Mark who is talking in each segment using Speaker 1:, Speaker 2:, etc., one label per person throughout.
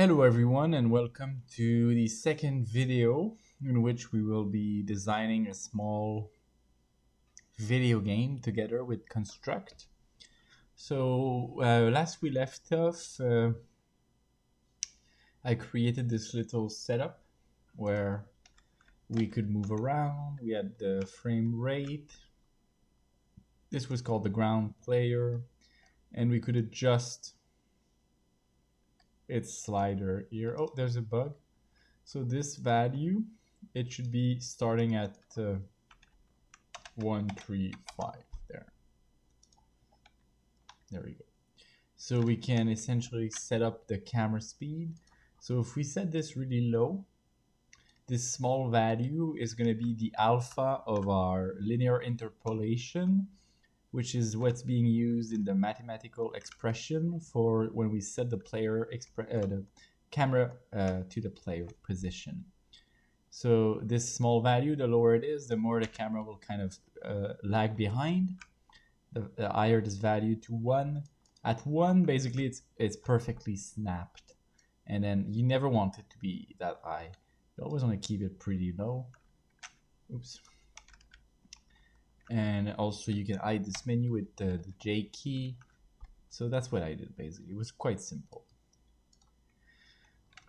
Speaker 1: Hello everyone and welcome to the second video in which we will be designing a small video game together with Construct. So last we left off, I created this little setup where we could move around, we had the frame rate, this was called the ground player, and we could adjust its slider here. Oh, there's a bug. So this value, it should be starting at 135 there. There we go. So we can essentially set up the camera speed. So if we set this really low, this small value is going to be the alpha of our linear interpolation, which is what's being used in the mathematical expression for when we set the the camera to the player position. So this small value, the lower it is, the more the camera will kind of lag behind. The higher this value to 1. At 1, basically it's perfectly snapped. And then you never want it to be that high. You always want to keep it pretty low. Oops. And also you can hide this menu with the J key. So that's what I did basically. It was quite simple.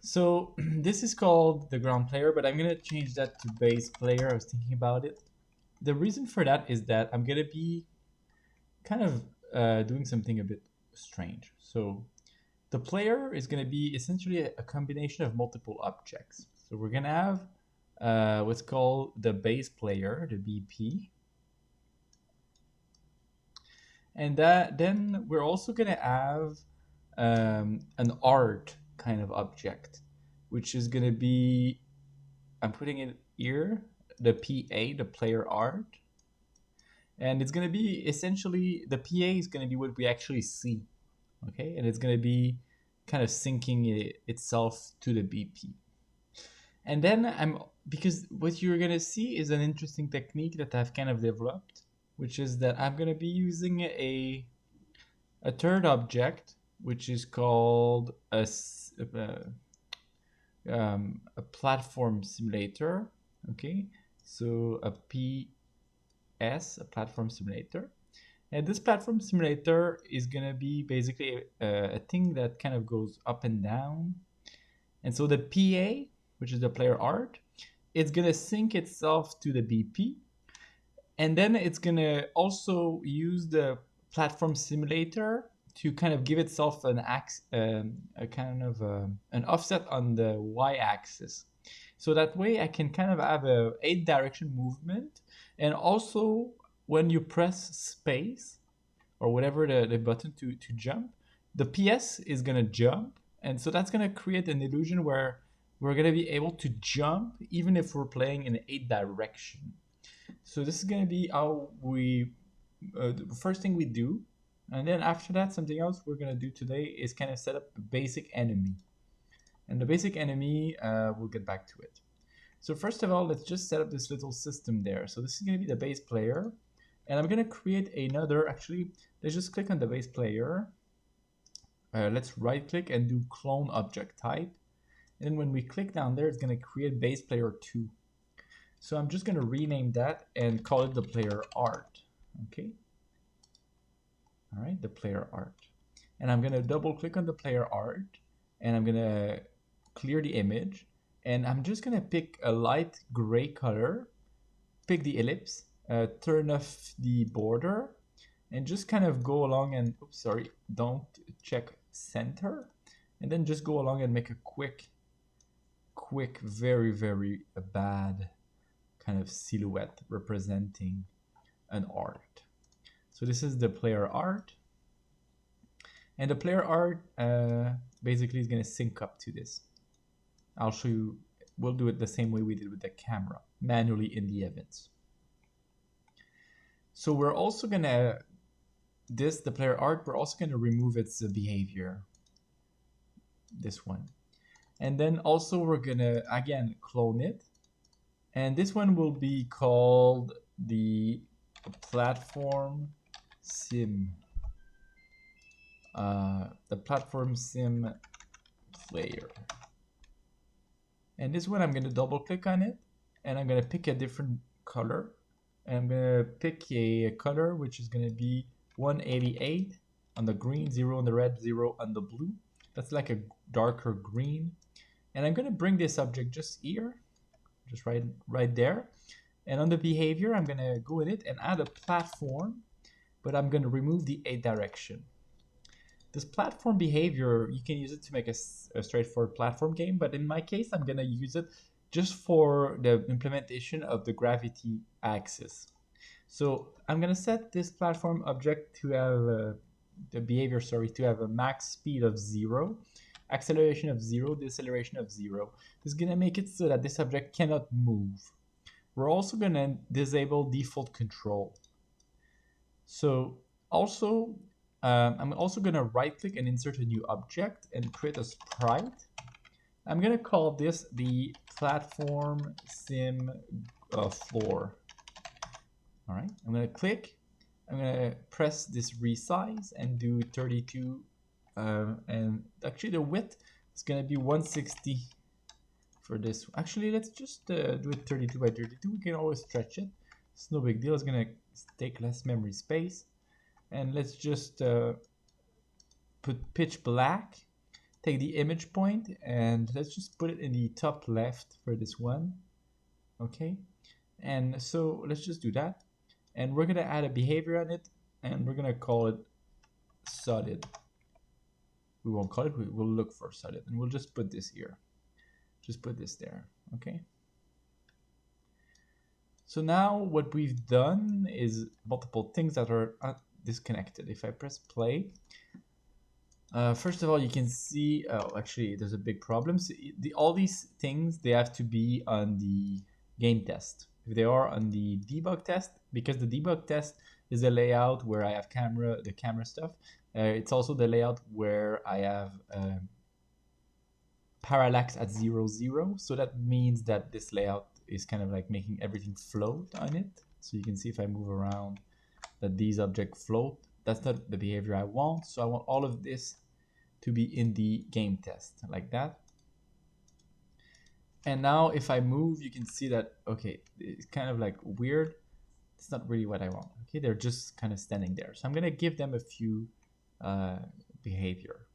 Speaker 1: So this is called the ground player, but I'm going to change that to base player. I was thinking about it. The reason for that is that I'm going to be kind of doing something a bit strange. So the player is going to be essentially a combination of multiple objects. So we're going to have what's called the base player, the BP. And then we're also going to have an art kind of object, which is going to be, I'm putting it here, the PA, the player art. And it's going to be essentially, the PA is going to be what we actually see. Okay, and it's going to be kind of syncing itself to the BP. And then because what you're going to see is an interesting technique that I've kind of developed, which is that I'm going to be using a third object, which is called a platform simulator. Okay, so a PS, a platform simulator. And this platform simulator is going to be basically a thing that kind of goes up and down. And so the PA, which is the player art, it's going to sync itself to the BP. And then it's going to also use the platform simulator to kind of give itself an an offset on the y-axis. So that way I can kind of have a 8-direction movement. And also when you press space or whatever the button to jump, the PS is going to jump. And so that's going to create an illusion where we're going to be able to jump even if we're playing in 8 direction. So this is going to be how we, the first thing we do. And then after that, something else we're going to do today is kind of set up a basic enemy. And the basic enemy, we'll get back to it. So first of all, let's just set up this little system there. So this is going to be the base player. And I'm going to create another, actually, let's just click on the base player. Let's right click and do clone object type. And then when we click down there, it's going to create base player 2. So I'm just going to rename that and call it the player art. Okay. All right, the player art. And I'm going to double click on the player art and I'm going to clear the image. And I'm just going to pick a light gray color, pick the ellipse, turn off the border, and just kind of go along and, oops, sorry, don't check center. And then just go along and make a quick, very, very bad kind of silhouette representing an art. So this is the player art. And the player art basically is going to sync up to this. I'll show you, we'll do it the same way we did with the camera, manually in the events. So we're also going to, the player art, we're also going to remove its behavior, this one. And then also we're going to, again, clone it. And this one will be called the platform sim. The platform sim player. And this one, I'm going to double click on it, and I'm going to pick a different color. And I'm going to pick a color which is going to be 188 on the green, 0 on the red, 0 on the blue. That's like a darker green. And I'm going to bring this object just here, just right there. And on the behavior, I'm going to go in it and add a platform, but I'm going to remove the A direction. This platform behavior, you can use it to make a straightforward platform game, but in my case, I'm going to use it just for the implementation of the gravity axis. So I'm going to set this platform object to have the behavior, to have a max speed of 0, acceleration of 0, deceleration of 0. This is going to make it so that this object cannot move. We're also going to disable default control. So also, I'm also going to right click and insert a new object and create a sprite. I'm going to call this the platform sim floor. All right, I'm going to click. I'm going to press this resize and do 32. And actually the width is going to be 160 for this. Actually, let's just do it 32 by 32. We can always stretch it. It's no big deal. It's going to take less memory space. And let's just put pitch black, take the image point, and let's just put it in the top left for this one. Okay, and so let's just do that. And we're gonna add a behavior on it, and we're gonna call it solid. We won't call it, we'll look for solid, and we'll just put this here. Just put this there, okay? So now what we've done is multiple things that are disconnected. If I press play, first of all, you can see, oh, actually there's a big problem. So all these things, they have to be on the game test. If they are on the debug test, because the debug test is the layout where I have the camera stuff. It's also the layout where I have parallax at 0, 0. So that means that this layout is kind of like making everything float on it. So you can see if I move around that these objects float. That's not the behavior I want. So I want all of this to be in the game test like that. And now if I move, you can see that, okay, it's kind of like weird. It's not really what I want. Okay, they're just kind of standing there. So I'm going to give them a few behavior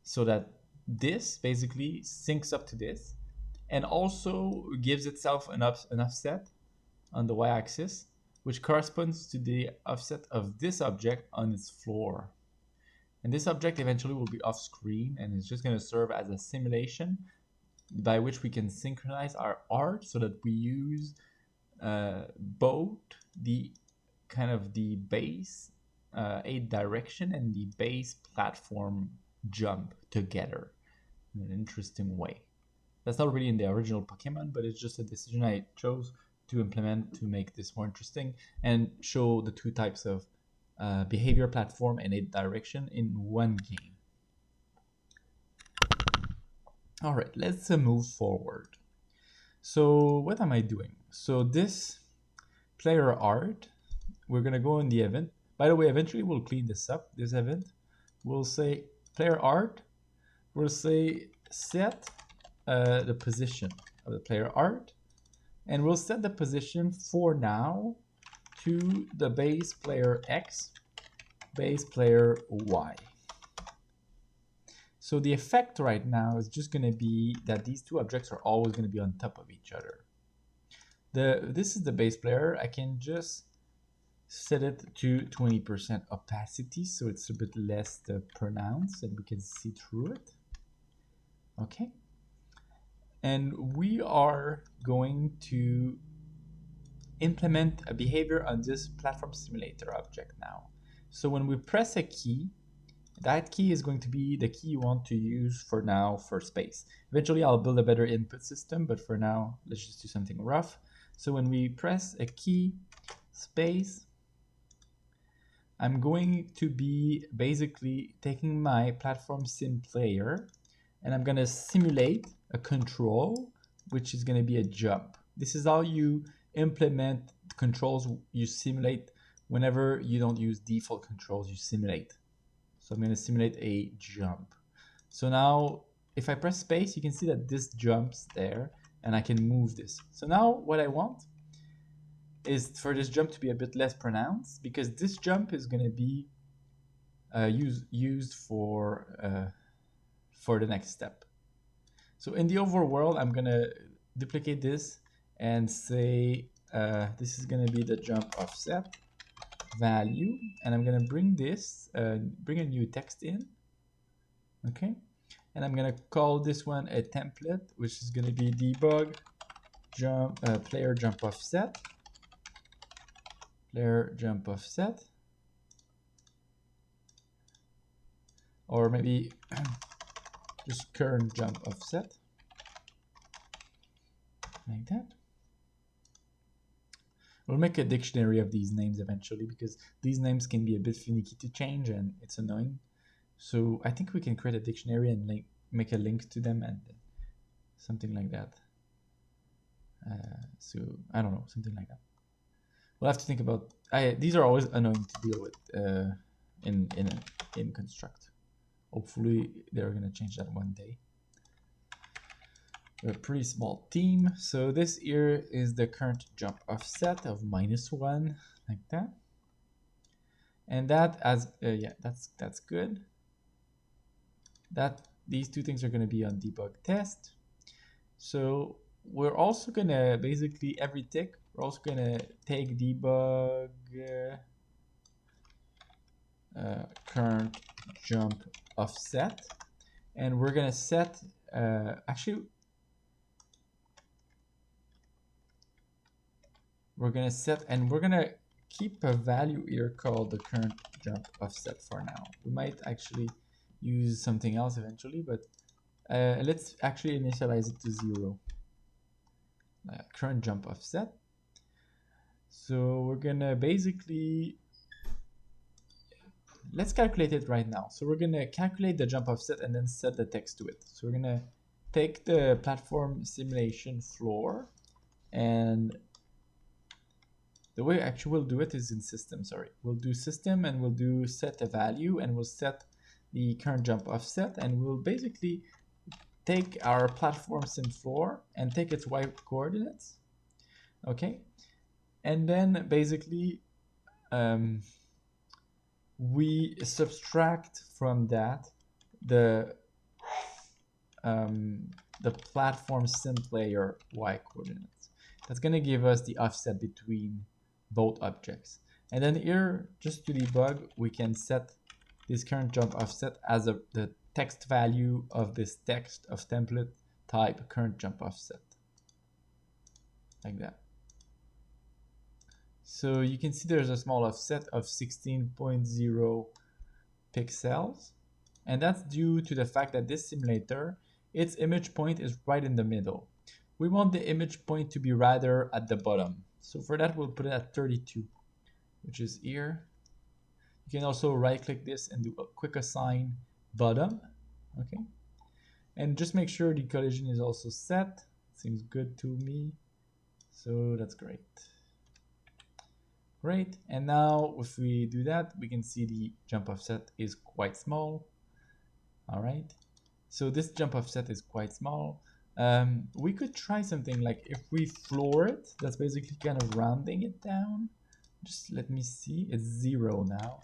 Speaker 1: so that this basically syncs up to this and also gives itself an offset on the y-axis, which corresponds to the offset of this object on its floor. And this object eventually will be off screen, and it's just going to serve as a simulation by which we can synchronize our art so that we use both the kind of the base 8 direction and the base platform jump together in an interesting way. That's not really in the original Pokemon, but it's just a decision I chose to implement to make this more interesting and show the two types of behavior, platform, and 8 direction in one game. All right, let's move forward. So what am I doing? So this player art, we're gonna go in the event. By the way, eventually we'll clean this up, this event. We'll say player art, we'll say set the position of the player art, and we'll set the position for now to the base player X, base player Y. So the effect right now is just going to be that these two objects are always going to be on top of each other. This is the base player. I can just set it to 20% opacity, so it's a bit less pronounced and we can see through it. Okay. And we are going to implement a behavior on this platform simulator object now. So when we press a key, that key is going to be the key you want to use for now for space. Eventually I'll build a better input system, but for now, let's just do something rough. So when we press a key, space, I'm going to be basically taking my platform sim player and I'm going to simulate a control, which is going to be a jump. This is how you implement controls you simulate whenever you don't use default controls, you simulate. So I'm going to simulate a jump. So now if I press space, you can see that this jumps there and I can move this. So now what I want is for this jump to be a bit less pronounced, because this jump is going to be used for the next step. So in the overworld, I'm going to duplicate this and say this is going to be the jump offset value, and I'm going to bring this, bring a new text in, okay, and I'm going to call this one a template, which is going to be debug jump player jump offset, player jump offset, or maybe just current jump offset, like that. We'll make a dictionary of these names eventually, because these names can be a bit finicky to change and it's annoying. So I think we can create a dictionary and make a link to them and something like that. So I don't know, something like that. We'll have to think about. These are always annoying to deal with in Construct. Hopefully they're gonna change that one day. We're a pretty small team, so this here is the current jump offset of -1, like that. And that as yeah, that's good. That these two things are going to be on debug test. So we're also going to basically every tick, we're also going to take debug current jump offset, and we're going to set actually we're going to set, and we're going to keep a value here called the current jump offset for now. We might actually use something else eventually, but let's actually initialize it to 0. Current jump offset. So we're gonna basically, let's calculate it right now. So we're gonna calculate the jump offset and then set the text to it. So we're gonna take the platform simulation floor, and the way actually we'll do it is in system, sorry. We'll do system and we'll do set a value, and we'll set the current jump offset, and we'll basically take our platform sim floor and take its y coordinates, okay, and then basically we subtract from that the platform sim player y coordinates. That's going to give us the offset between both objects. And then here, just to debug, we can set this current jump offset as the text value of this text of template type current jump offset, like that. So you can see there's a small offset of 16.0 pixels, and that's due to the fact that this simulator, its image point is right in the middle. We want the image point to be rather at the bottom. So for that, we'll put it at 32, which is here. You can also right click this and do a quick assign bottom, okay? And just make sure the collision is also set. Seems good to me. So that's great. Great, and now if we do that, we can see the jump offset is quite small. All right, so this jump offset is quite small. We could try something like if we floor it, that's basically kind of rounding it down. Just let me see, it's 0 now.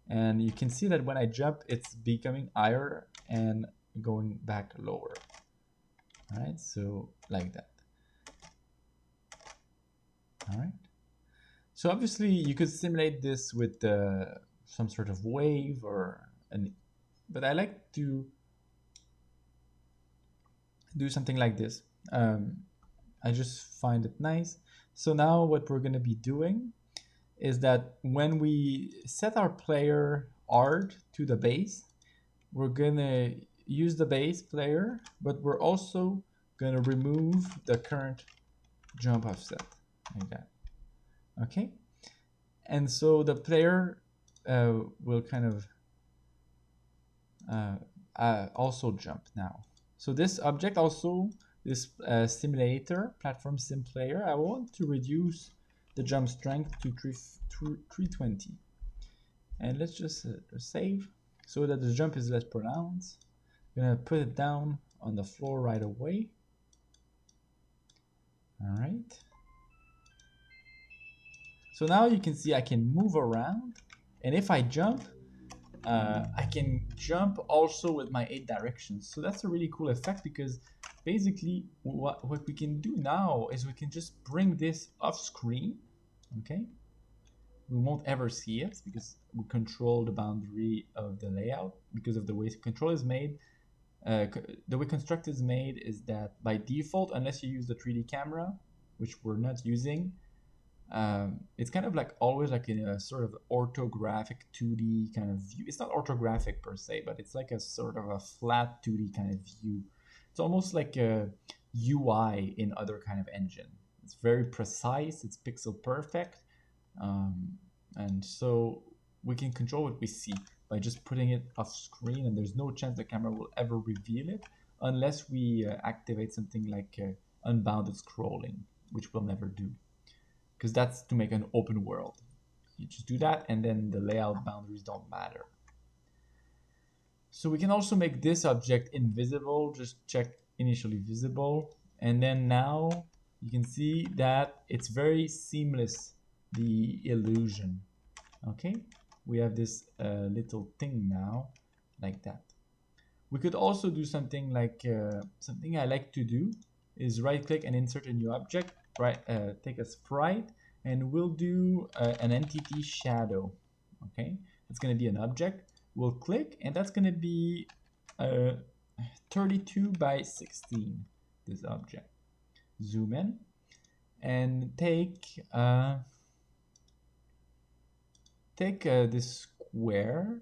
Speaker 1: And you can see that when I jump, it's becoming higher and going back lower. All right, so like that. All right. So obviously you could simulate this with some sort of wave but I like to do something like this. I just find it nice. So now what we're going to be doing is that when we set our player art to the base, we're going to use the base player, but we're also going to remove the current jump offset, like that. Okay, and so the player will kind of also jump now. So this object also, this simulator, platform sim player, I want to reduce the jump strength to 320. And let's just save so that the jump is less pronounced. I'm gonna put it down on the floor right away. All right. So now you can see I can move around, and if I jump, I can jump also with my 8 directions. So that's a really cool effect, because basically what we can do now is we can just bring this off screen. Okay, we won't ever see it because we control the boundary of the layout because of the way control is made. The way construct is made is that by default, unless you use the 3D camera, which we're not using, it's kind of like always like in a sort of orthographic 2D kind of view. It's not orthographic per se, but it's like a sort of a flat 2D kind of view. It's almost like a UI in other kind of engine. It's very precise, it's pixel perfect, and so we can control what we see by just putting it off screen, and there's no chance the camera will ever reveal it unless we activate something like unbounded scrolling, which we'll never do, because that's to make an open world. You just do that, and then the layout boundaries don't matter. So we can also make this object invisible. Just check initially visible, and then now you can see that it's very seamless, the illusion. Okay, we have this little thing now like that. We could also do something like something I like to do is right click and insert a new object, right? Take a sprite, and we'll do an entity shadow. Okay, it's going to be an object. We'll click, and that's going to be 32 by 16, this object. Zoom in and take this square,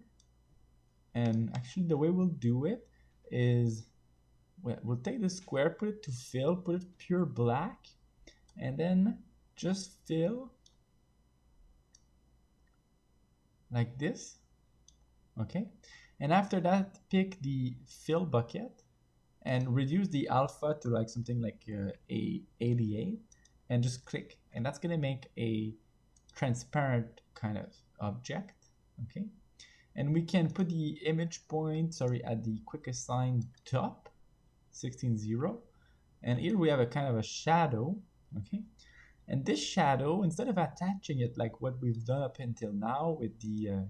Speaker 1: and actually the way we'll do it is we'll take the square, put it to fill, put it pure black, and then just fill like this. Okay, and after that pick the fill bucket and reduce the alpha to like something like a 88, and just click, and that's going to make a transparent kind of object. Okay, and we can put the image point, sorry, at the quick assign top 16.0, and here we have a kind of a shadow. Okay, and this shadow, instead of attaching it like what we've done up until now with the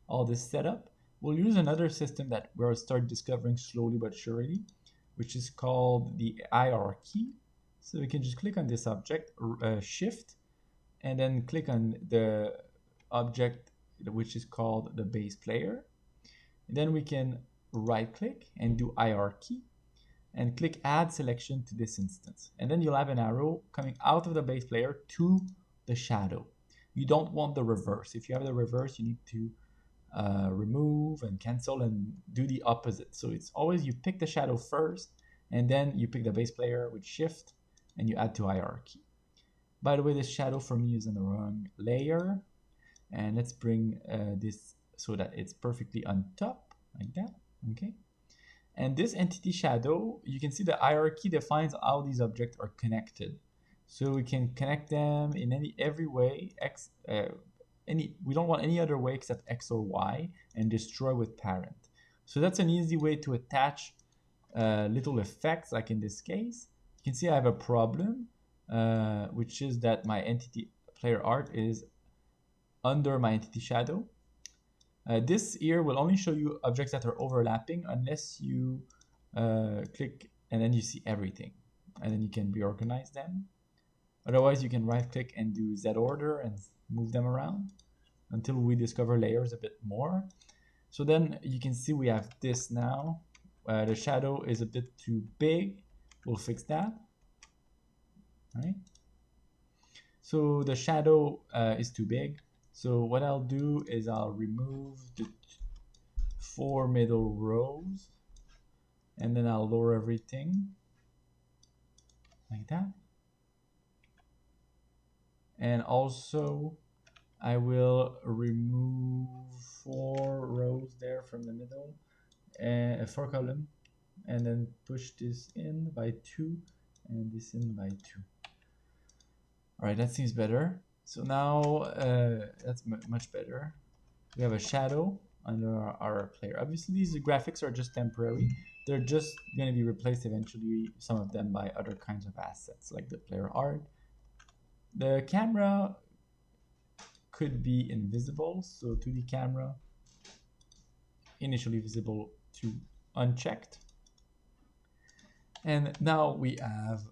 Speaker 1: all this setup, we'll use another system that we'll start discovering slowly but surely, which is called the hierarchy. So we can just click on this object, shift, and then click on the object which is called the base player. And then we can right click and do hierarchy and click add selection to this instance. And then you'll have an arrow coming out of the base player to the shadow. You don't want the reverse. If you have the reverse, you need to remove and cancel and do the opposite. So it's always you pick the shadow first, and then you pick the base player with shift, and you add to hierarchy. By the way, this shadow for me is in the wrong layer, and let's bring this so that it's perfectly on top like that. Okay, and this entity shadow, you can see the hierarchy defines how these objects are connected, so we can connect them in every way. We don't want any other way except X or Y, and destroy with parent. So that's an easy way to attach little effects, like in this case. You can see I have a problem, which is that my entity player art is under my entity shadow. This here will only show you objects that are overlapping unless you click and then you see everything, and then you can reorganize them. Otherwise, you can right click and do Z order and move them around until we discover layers a bit more. So then you can see we have this now. The shadow is a bit too big. We'll fix that. All right. So the shadow is too big. So what I'll do is I'll remove the 4 middle rows, and then I'll lower everything like that. And also I will remove 4 rows there from the middle, and 4 column, and then push this in by 2 and this in by 2. All right, that seems better. So now that's much better. We have a shadow under our player. Obviously these graphics are just temporary. they're just going to be replaced eventually, some of them, by other kinds of assets like the player art. The camera could be invisible, so 2D camera initially visible to unchecked. And now we have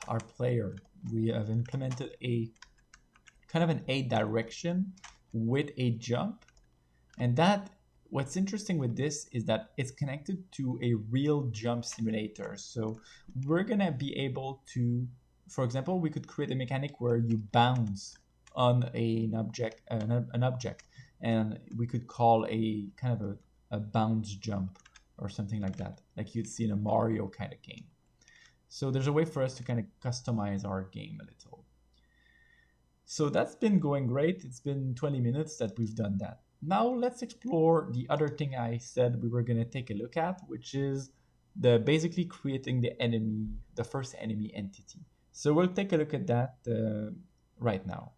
Speaker 1: our player. We have implemented a kind of an A direction with a jump. And that, what's interesting with this is that it's connected to a real jump simulator. So we're gonna be able to, for example, we could create a mechanic where you bounce on an object, and we could call a kind of a bounce jump or something like that, like you'd see in a Mario kind of game. So there's a way for us to kind of customize our game a little. So that's been going great. It's been 20 minutes that we've done that. Now let's explore the other thing I said we were going to take a look at, which is the basically creating the enemy, the first enemy entity. So we'll take a look at that right now.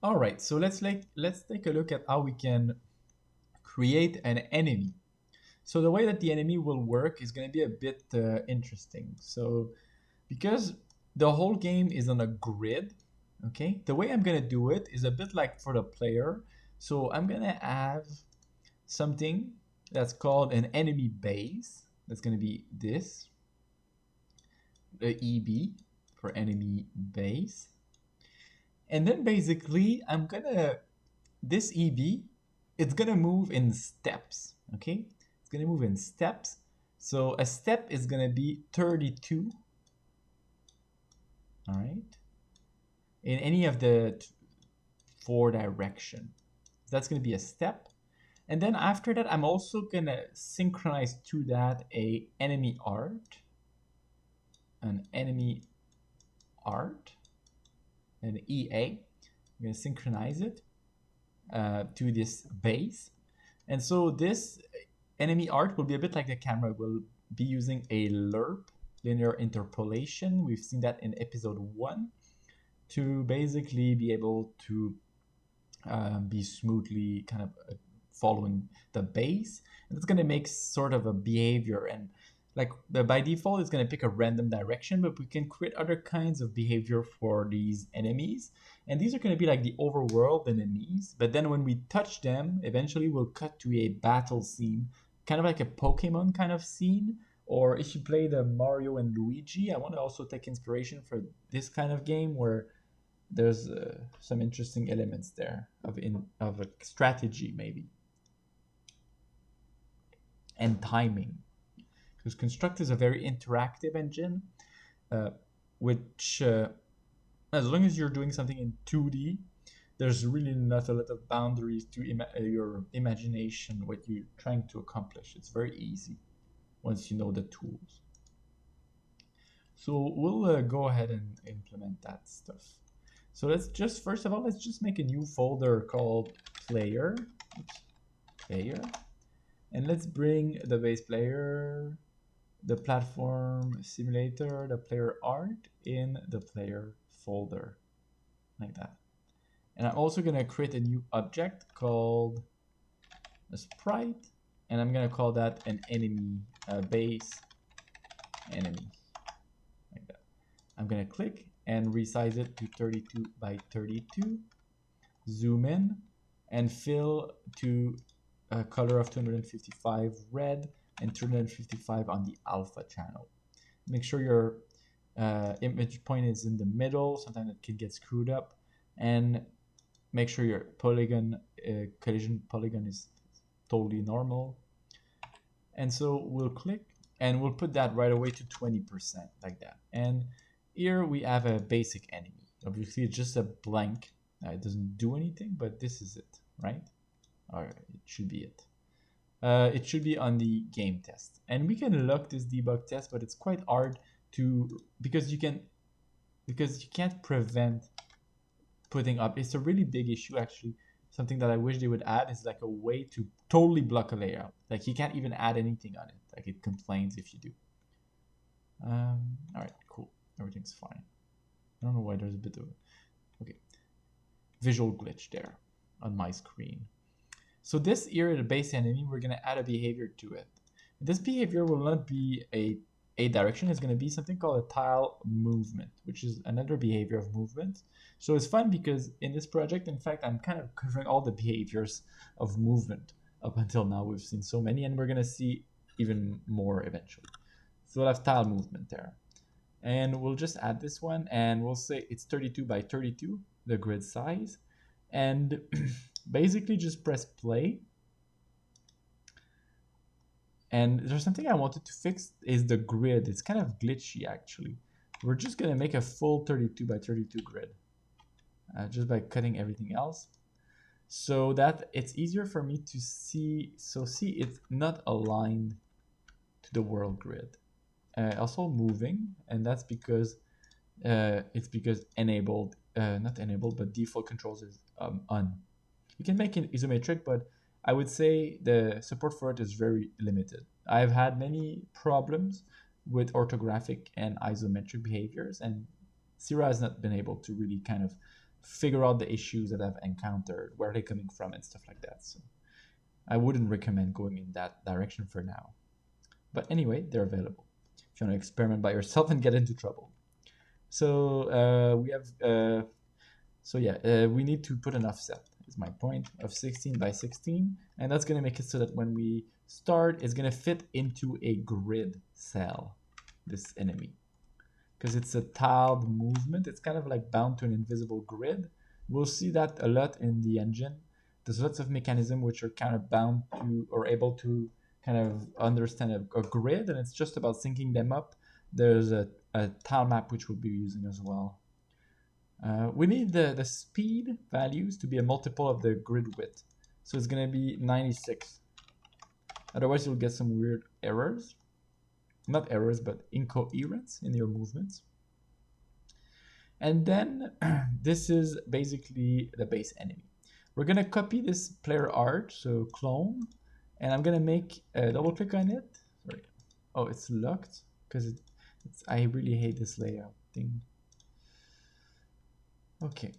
Speaker 1: All right, so let's take a look at how we can create an enemy. So the way that the enemy will work is going to be a bit interesting. So because the whole game is on a grid, okay, the way I'm going to do it is a bit like for the player. So I'm going to have something that's called an enemy base. That's going to be this, the EB for enemy base. And then basically I'm going to, this EB, it's going to move in steps, okay? It's going to move in steps. So a step is going to be 32. All right. In any of the 4 direction. That's going to be a step. And then after that, I'm also going to synchronize to that an enemy art, an EA. I'm going to synchronize it to this base. And so this enemy art will be a bit like the camera. Will be using a LERP, linear interpolation. We've seen that in episode 1, to basically be able to be smoothly kind of following the base. And it's going to make sort of a behavior, and like by default it's going to pick a random direction, but we can create other kinds of behavior for these enemies, and these are going to be like the overworld enemies. But then when we touch them, eventually we'll cut to a battle scene, kind of like a Pokemon kind of scene. Or if you play the Mario and Luigi, I want to also take inspiration for this kind of game where there's some interesting elements there of a strategy maybe, and timing. Because Construct is a very interactive engine, which as long as you're doing something in 2D, there's really not a lot of boundaries to your imagination, what you're trying to accomplish. It's very easy once you know the tools. So we'll go ahead and implement that stuff. So let's just, first of all, let's just make a new folder called player. Player. And let's bring the base player, the platform simulator, the player art in the player folder, like that. And I'm also going to create a new object called a sprite, and I'm going to call that an enemy base enemy, like that. I'm going to click and resize it to 32 by 32, zoom in, and fill to a color of 255 red and 255 on the alpha channel. Make sure your image point is in the middle. Sometimes it can get screwed up. And make sure your polygon, collision polygon is totally normal. And so we'll click and we'll put that right away to 20%, like that. And here we have a basic enemy. Obviously it's just a blank. It doesn't do anything, but this is it, right? Or it should be it. It should be on the game test. And we can lock this debug test, but it's quite hard to, because you can't prevent putting up. It's a really big issue, actually. Something that I wish they would add is like a way to totally block a layout. Like you can't even add anything on it. Like it complains if you do. All right, cool. Everything's fine. I don't know why there's a bit of, okay, visual glitch there on my screen. So this here, the base enemy, we're gonna add a behavior to it. This behavior will not be a direction, it's gonna be something called a tile movement, which is another behavior of movement. So it's fun because in this project, in fact, I'm kind of covering all the behaviors of movement. Up until now, we've seen so many, and we're gonna see even more eventually. So we'll have tile movement there. And we'll just add this one, and we'll say it's 32 by 32, the grid size. And basically just press play. And there's something I wanted to fix is the grid. It's kind of glitchy actually. We're just gonna make a full 32 by 32 grid just by cutting everything else so that it's easier for me to see. So see, it's not aligned to the world grid. Also moving, and that's because it's because enabled, not enabled, but default controls is on. You can make it isometric, but I would say the support for it is very limited. I've had many problems with orthographic and isometric behaviors, and Sira has not been able to really kind of figure out the issues that I've encountered, where they're coming from, and stuff like that. So I wouldn't recommend going in that direction for now. But anyway, they're available if you want to experiment by yourself and get into trouble. So we have, we need to put an offset, is my point, of 16 by 16. And that's going to make it so that when we start, it's going to fit into a grid cell, this enemy. Because it's a tiled movement, it's kind of like bound to an invisible grid. We'll see that a lot in the engine. There's lots of mechanisms which are kind of bound to or able to kind of understand a grid, and it's just about syncing them up. There's a tile map which we'll be using as well. We need the speed values to be a multiple of the grid width. So it's going to be 96. Otherwise, you'll get some weird errors. Not errors, but incoherence in your movements. And then this is basically the base enemy. We're going to copy this player art, so clone, and I'm going to make a double click on it. Sorry. Oh, it's locked because I really hate this layout thing. Okay,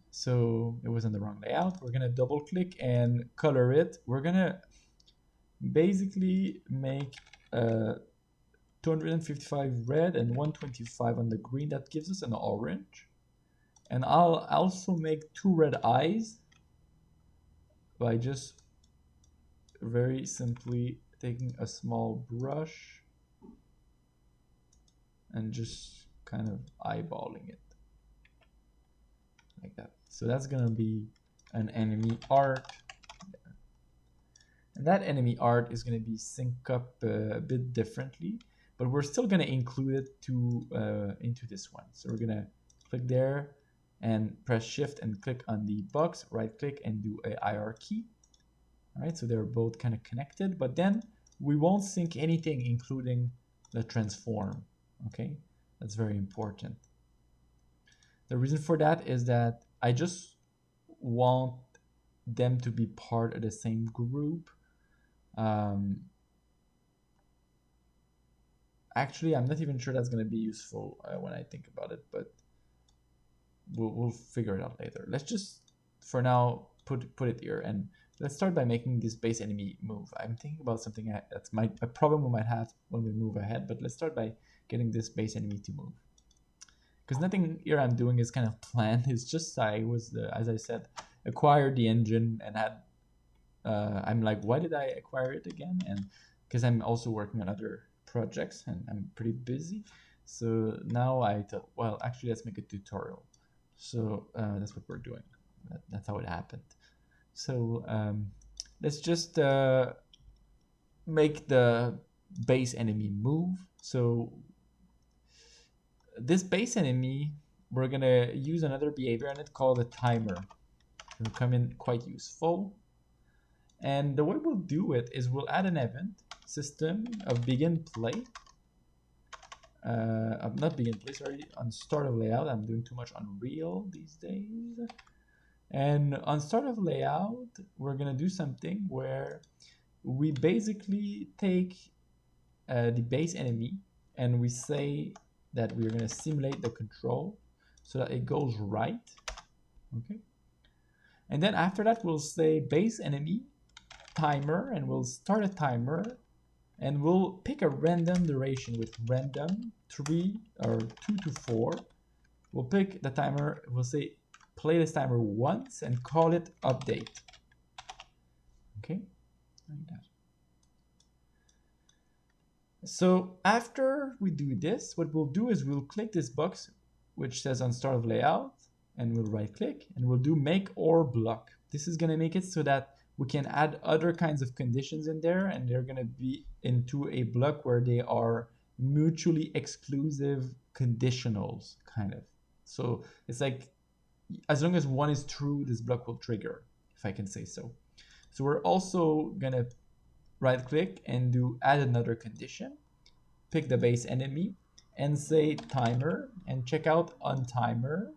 Speaker 1: so it was on the wrong layout. We're gonna double click and color it. We're gonna basically make 255 red and 125 on the green. That gives us an orange. And I'll also make 2 red eyes by just very simply taking a small brush and just kind of eyeballing it. Like that. So that's gonna be an enemy art, and that enemy art is gonna be synced up a bit differently, but we're still gonna include it into this one. So we're gonna click there and press shift and click on the box, right click and do a hierarchy. All right, so they're both kind of connected, but then we won't sync anything, including the transform. Okay, that's very important. The reason for that is that I just want them to be part of the same group. Actually, I'm not even sure that's going to be useful when I think about it, but we'll figure it out later. Let's just, for now, put it here, and let's start by making this base enemy move. I'm thinking about something that's a problem we might have when we move ahead, but let's start by getting this base enemy to move. Because nothing here I'm doing is kind of planned. It's just I was, as I said, acquired the engine and had. I'm like, why did I acquire it again? And because I'm also working on other projects and I'm pretty busy. So now I thought, well, actually, let's make a tutorial. So that's what we're doing. That's how it happened. So let's just make the base enemy move. So this base enemy, we're gonna use another behavior on it called a timer. It'll come in quite useful. And the way we'll do it is we'll add an event system of begin play. Not begin play, sorry, on start of layout. I'm doing too much Unreal these days. And on start of layout, we're gonna do something where we basically take the base enemy and we say that we're going to simulate the control so that it goes right. Okay. And then after that, we'll say base enemy timer, and we'll start a timer, and we'll pick a random duration with random 3 or 2 to 4. We'll pick the timer, we'll say play this timer once and call it update. Okay, like that. So after we do this, what we'll do is we'll click this box which says on start of layout, and we'll right click and we'll do make or block. This is going to make it so that we can add other kinds of conditions in there, and they're going to be into a block where they are mutually exclusive conditionals, kind of. So it's like, as long as one is true, this block will trigger, if I can say so. So we're also going to right click and do add another condition, pick the base enemy and say timer, and check out on timer.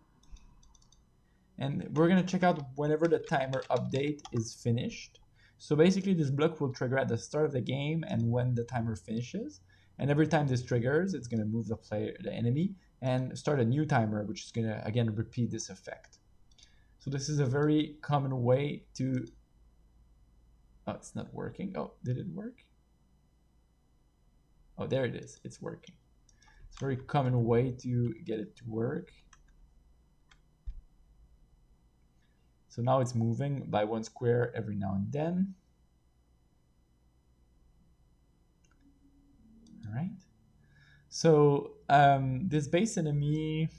Speaker 1: And we're going to check out whenever the timer update is finished. So basically this block will trigger at the start of the game and when the timer finishes. And every time this triggers, it's going to move the enemy and start a new timer, which is going to again repeat this effect. So this is a very common way to... Oh, it's not working. Oh, did it work? Oh, there it is. It's working. It's a very common way to get it to work. So now it's moving by 1 square every now and then. All right. So this base enemy,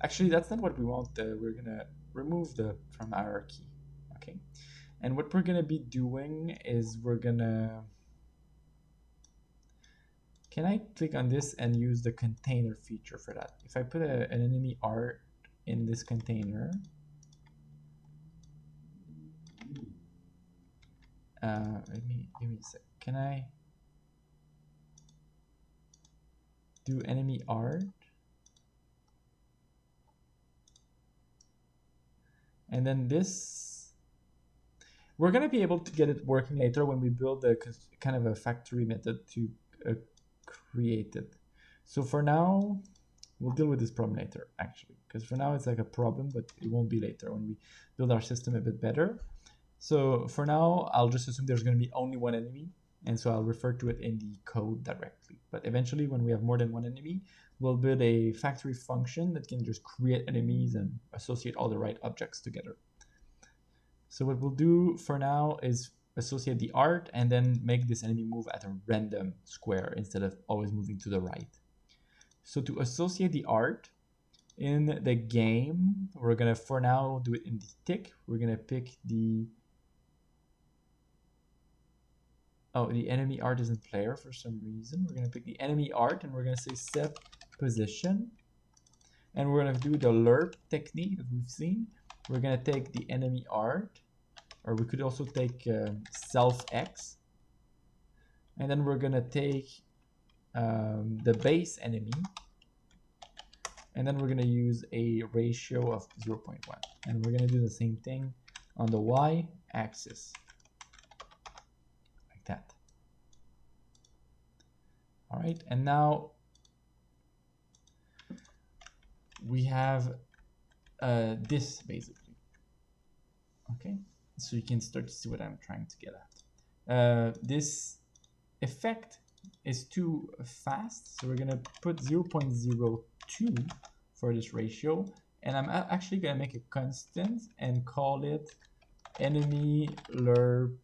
Speaker 1: actually that's not what we want. We're gonna remove the from hierarchy. Okay. And what we're gonna be doing is we're gonna... Can I click on this and use the container feature for that? If I put an enemy art in this container, give me a sec. Can I do enemy art? And then this, we're going to be able to get it working later when we build a kind of a factory method to create it. So for now, we'll deal with this problem later, actually, because for now it's like a problem, but it won't be later when we build our system a bit better. So for now, I'll just assume there's going to be only one enemy, and so I'll refer to it in the code directly. But eventually, when we have more than one enemy, we'll build a factory function that can just create enemies and associate all the right objects together. So what we'll do for now is associate the art and then make this enemy move at a random square instead of always moving to the right. So to associate the art in the game, we're going to, for now, do it in the tick. We're going to pick the... Oh, the enemy art isn't player for some reason. We're going to pick the enemy art and we're going to say set position. And we're going to do the lerp technique that we've seen. We're going to take the enemy art, or we could also take self X. And then we're going to take the base enemy. And then we're going to use a ratio of 0.1. And we're going to do the same thing on the Y axis. Like that. All right, and now we have this basically. Okay, so you can start to see what I'm trying to get at. This effect is too fast, so we're gonna put 0.02 for this ratio, and I'm actually gonna make a constant and call it enemy lerp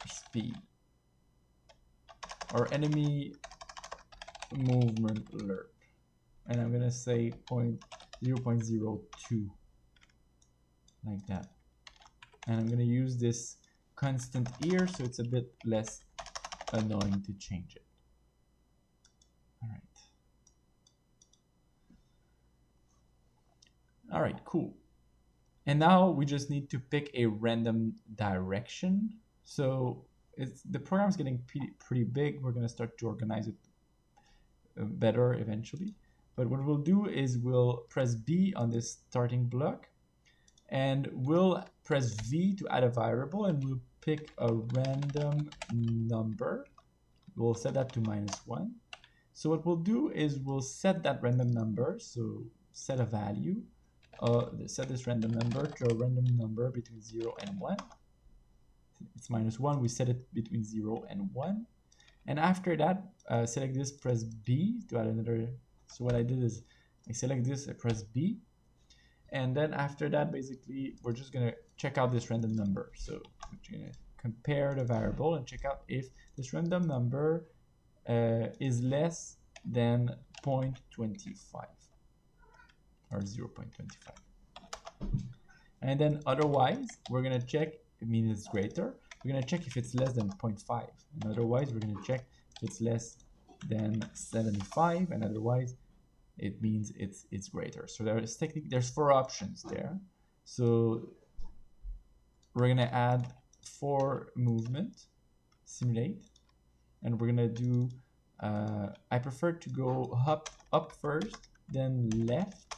Speaker 1: speed, or enemy movement lerp, and I'm gonna say 0.02 like that, and I'm gonna use this constant here so it's a bit less annoying to change it. All right, cool. And now we just need to pick a random direction. So the program's getting pretty big. We're going to start to organize it better eventually. But what we'll do is we'll press B on this starting block, and we'll press V to add a variable, and we'll pick a random number. We'll set that to -1. So what we'll do is we'll set that random number, so set a value, set this random number to a random number between 0 and 1. It's -1. We set it between 0 and 1. And after that, select this, press B to add another. So what I did is I select this, I press B. And then after that, basically, we're just going to check out this random number. So we're going to compare the variable and check out if this random number is less than 0.25 or 0.25. And then otherwise, we're going to check, it means it's greater. We're going to check if it's less than 0.5. And otherwise, we're going to check if it's less than 75. And otherwise, it means it's greater. So there's 4 options there. So we're going to add 4 movement, simulate. And we're going to do, I prefer to go up first, then left,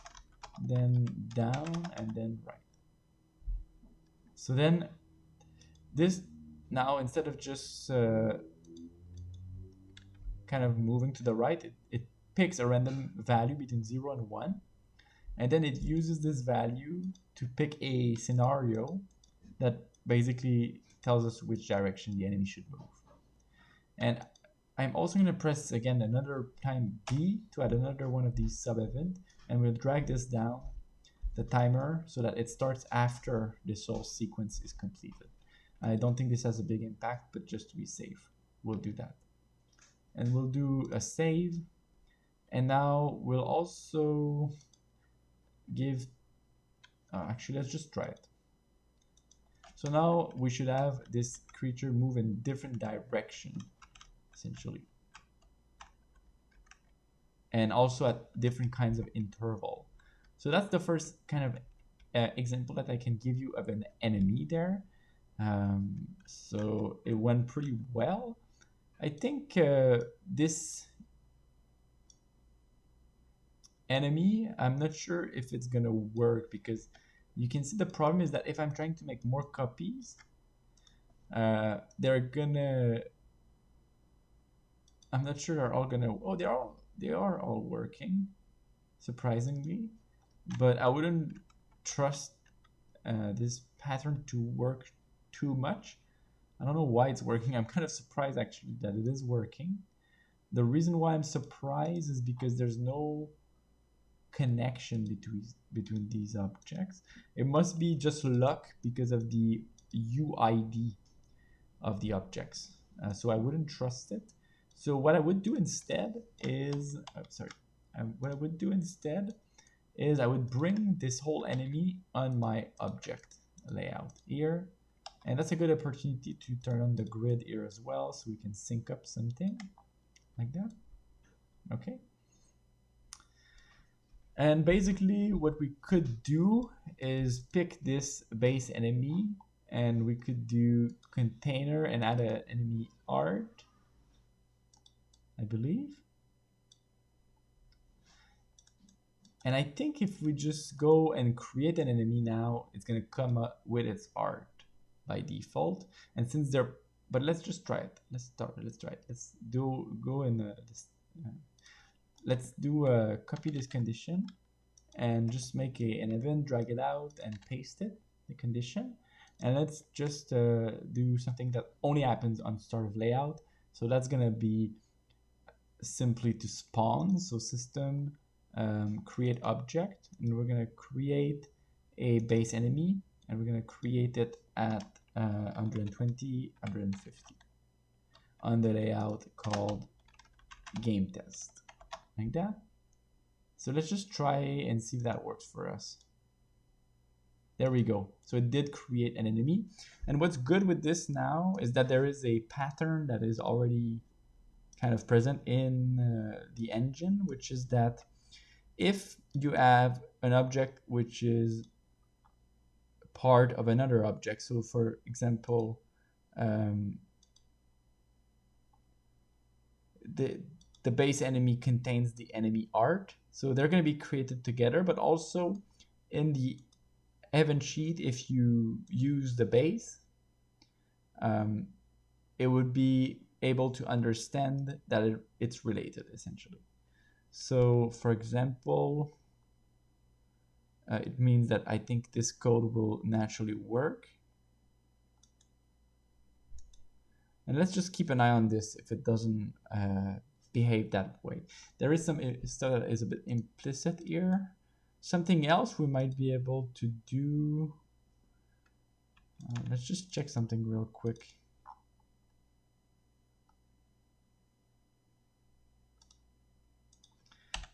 Speaker 1: then down, and then right. So then this now, instead of just kind of moving to the right, it picks a random value between 0 and 1, and then it uses this value to pick a scenario that basically tells us which direction the enemy should move. And I'm also going to press again another time B to add another one of these sub-event, and we'll drag this down the timer so that it starts after this whole sequence is completed. I don't think this has a big impact, but just to be safe, we'll do that. And we'll do a save. And now we'll also give, actually, let's just try it. So now we should have this creature move in different direction, essentially. And also at different kinds of interval. So that's the first kind of example that I can give you of an enemy there. So it went pretty well. I think this enemy, I'm not sure if it's gonna work, because you can see the problem is that if I'm trying to make more copies, they're gonna, I'm not sure they're all gonna, oh, they are all working, surprisingly, but I wouldn't trust this pattern to work too much. I don't know why it's working. I'm kind of surprised actually that it is working. The reason why I'm surprised is because there's no connection between these objects. It must be just luck because of the UID of the objects. So I wouldn't trust it. So what I would do instead is, what I would do instead is I would bring this whole enemy on my object layout here. And that's a good opportunity to turn on the grid here as well, so we can sync up something like that. Okay. And basically what we could do is pick this base enemy, and we could do container and add an enemy art, I believe. And I think if we just go and create an enemy now, it's going to come up with its art by default. And since they're, but let's just try it. Let's try it. Let's go in this. Let's do copy this condition and just make an event, drag it out and paste it, the condition. And let's just do something that only happens on start of layout. So that's going to be simply to spawn. So system create object, and we're going to create a base enemy, and we're going to create it at 120, 150 on the layout called game test, like that. So let's just try and see if that works for us. There we go. So it did create an enemy. And what's good with this now is that there is a pattern that is already kind of present in the engine, which is that if you have an object which is part of another object, so for example, the base enemy contains the enemy art, so they're going to be created together, but also in the event sheet, if you use the base, it would be able to understand that it's related, essentially. So for example, it means that I think this code will naturally work. And let's just keep an eye on this if it doesn't behave that way. There is some stuff that is a bit implicit here. Something else we might be able to do. Let's just check something real quick.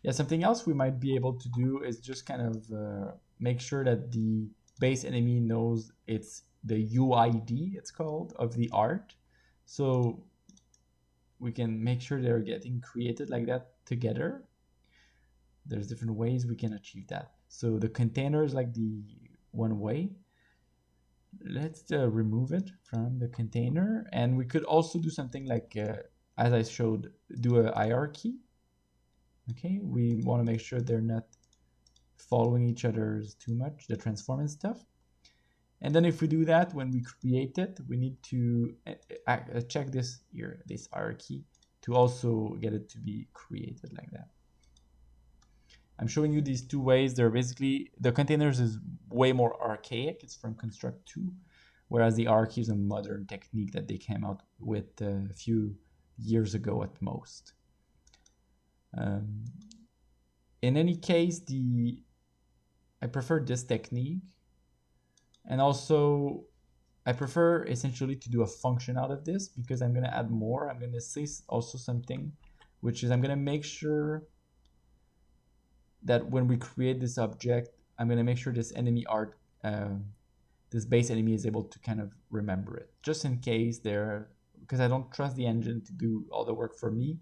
Speaker 1: Yeah, something else we might be able to do is just kind of make sure that the base enemy knows it's the UID, it's called, of the art. So we can make sure they're getting created like that together. There's different ways we can achieve that. So the container is like the one way. Let's remove it from the container. And we could also do something like, as I showed, do a hierarchy. Okay, we want to make sure they're not following each other's too much, the transform and stuff. And then if we do that, when we create it, we need to check this here, this hierarchy, to also get it to be created like that. I'm showing you these two ways. They're basically, the containers is way more archaic. It's from Construct 2, whereas the hierarchy is a modern technique that they came out with a few years ago at most. In any case, I prefer this technique. And also, I prefer essentially to do a function out of this because I'm going to add more. I'm going to say also something, which is I'm going to make sure that when we create this object, I'm going to make sure this enemy art, this base enemy is able to kind of remember it. Just in case because I don't trust the engine to do all the work for me.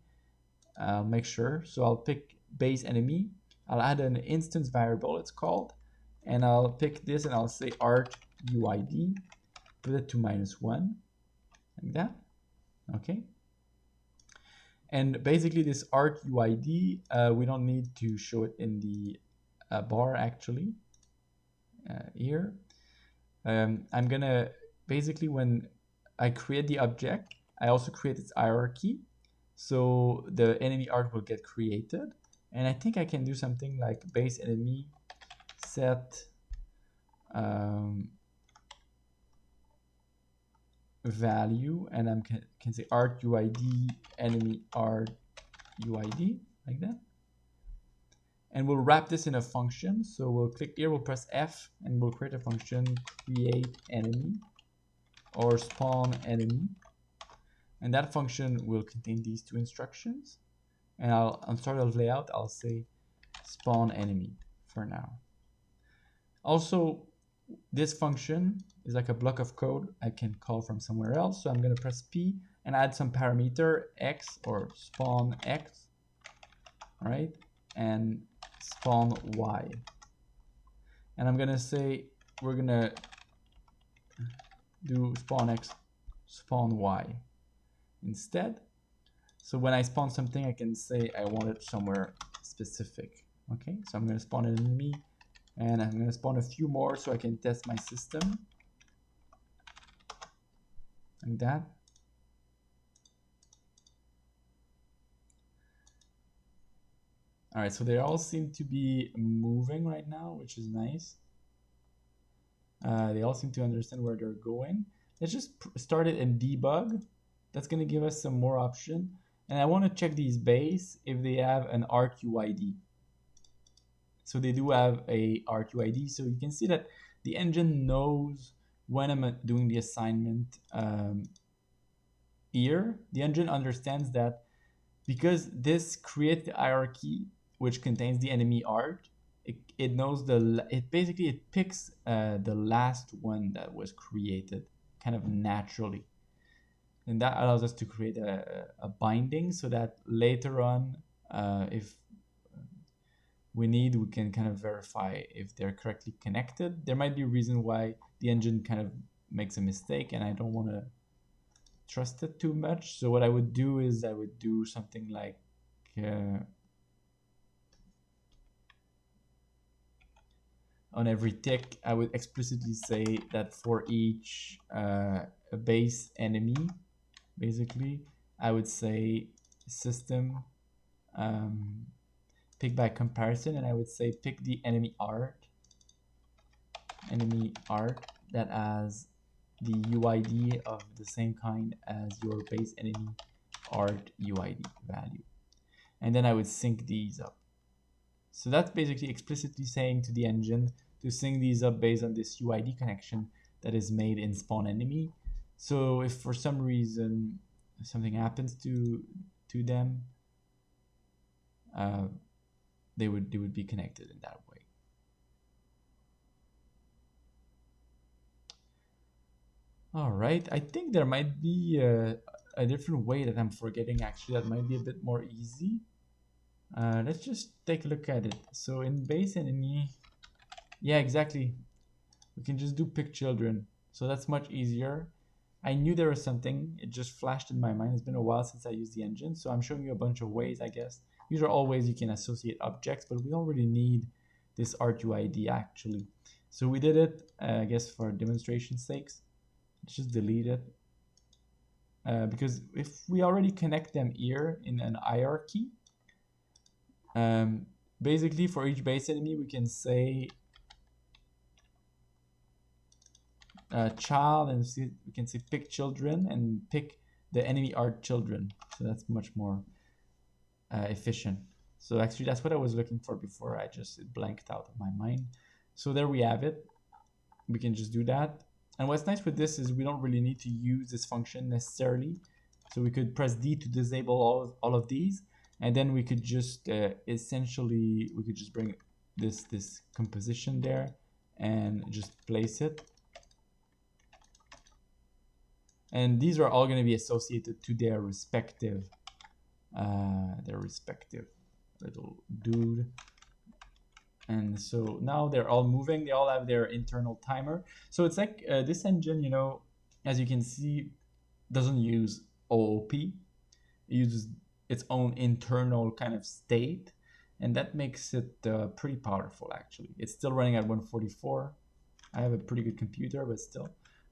Speaker 1: I'll make sure. So I'll pick base enemy. I'll add an instance variable, it's called. And I'll pick this and I'll say art UID, put it to -1, like that. Okay. And basically this art UID, we don't need to show it in the bar actually, here. I'm gonna, basically when I create the object, I also create its hierarchy. So the enemy art will get created. And I think I can do something like base enemy set value, and I can say art UID enemy art UID, like that. And we'll wrap this in a function. So we'll click here, we'll press F, and we'll create a function create enemy or spawn enemy. And that function will contain these two instructions. And on start of layout, I'll say spawn enemy for now. Also, this function is like a block of code I can call from somewhere else. So I'm going to press P and add some parameter X or spawn X, all right, and spawn Y. And I'm going to say we're going to do spawn X, spawn Y instead. So when I spawn something, I can say I want it somewhere specific. Okay, so I'm going to spawn an enemy. And I'm going to spawn a few more so I can test my system. Like that. All right, so they all seem to be moving right now, which is nice. They all seem to understand where they're going. Let's just start it in debug. That's going to give us some more option. And I want to check these base if they have an ArcUID. So they do have a ArcUID. So you can see that the engine knows when I'm doing the assignment here. The engine understands that because this creates the hierarchy which contains the enemy art, it knows it picks the last one that was created kind of naturally. And that allows us to create a binding so that later on, if we can kind of verify if they're correctly connected. There might be a reason why the engine kind of makes a mistake, and I don't want to trust it too much. So what I would do is I would do something like on every tick, I would explicitly say that for each base enemy, basically, I would say system pick by comparison, and I would say pick the enemy art enemy art that has the UID of the same kind as your base enemy art UID value. And then I would sync these up. So that's basically explicitly saying to the engine to sync these up based on this UID connection that is made in spawn enemy. So if for some reason something happens to them, they would be connected in that way. All right, I think there might be a different way that I'm forgetting actually that might be a bit more easy. Let's just take a look at it. So in base enemy, yeah, exactly. We can just do pick children. So that's much easier. I knew there was something. It just flashed in my mind. It's been a while since I used the engine. So I'm showing you a bunch of ways, I guess. These are all ways you can associate objects, but we don't really need this ArtUID actually. So we did it, I guess, for demonstration sakes. Let's just delete it. Because if we already connect them here in an hierarchy, basically for each base enemy, we can say child, and we can say pick children and pick the enemy art children. So that's much more efficient. So actually that's what I was looking for before. It blanked out of my mind. So there we have it. We can just do that. And what's nice with this is we don't really need to use this function necessarily. So we could press D to disable all of these, and then we could just essentially we could just bring this composition there and just place it. And these are all going to be associated to their respective little dude. And so now they're all moving. They all have their internal timer. So it's like this engine, you know, as you can see, doesn't use OOP. It uses its own internal kind of state. And that makes it pretty powerful, actually. It's still running at 144. I have a pretty good computer, but still.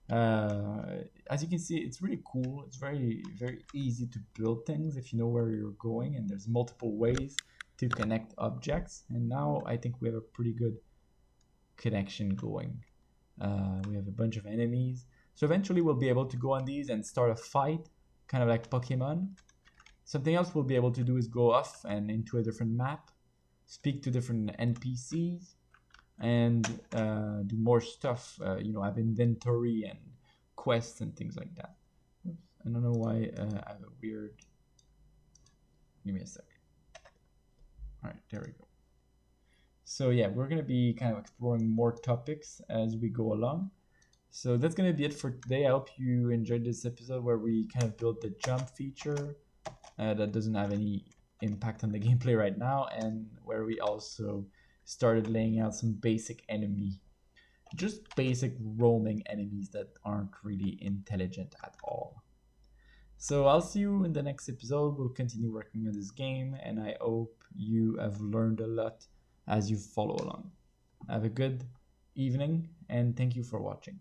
Speaker 1: As you can see, it's really cool. It's very, very easy to build things if you know where you're going. And there's multiple ways to connect objects, and now I think we have a pretty good connection going. We have a bunch of enemies, so eventually we'll be able to go on these and start a fight, kind of like Pokemon. Something else we'll be able to do is go off and into a different map, speak to different NPCs, and do more stuff, you know, have inventory and quests and things like that. Oops, I don't know why I have a weird, give me a sec. All right, there we go. So yeah, we're going to be kind of exploring more topics as we go along. So that's going to be it for today. I hope you enjoyed this episode where we kind of built the jump feature that doesn't have any impact on the gameplay right now, and where we also started laying out some basic enemy, just basic roaming enemies that aren't really intelligent at all. So I'll see you in the next episode. We'll continue working on this game, and I hope you have learned a lot as you follow along. Have a good evening, and thank you for watching.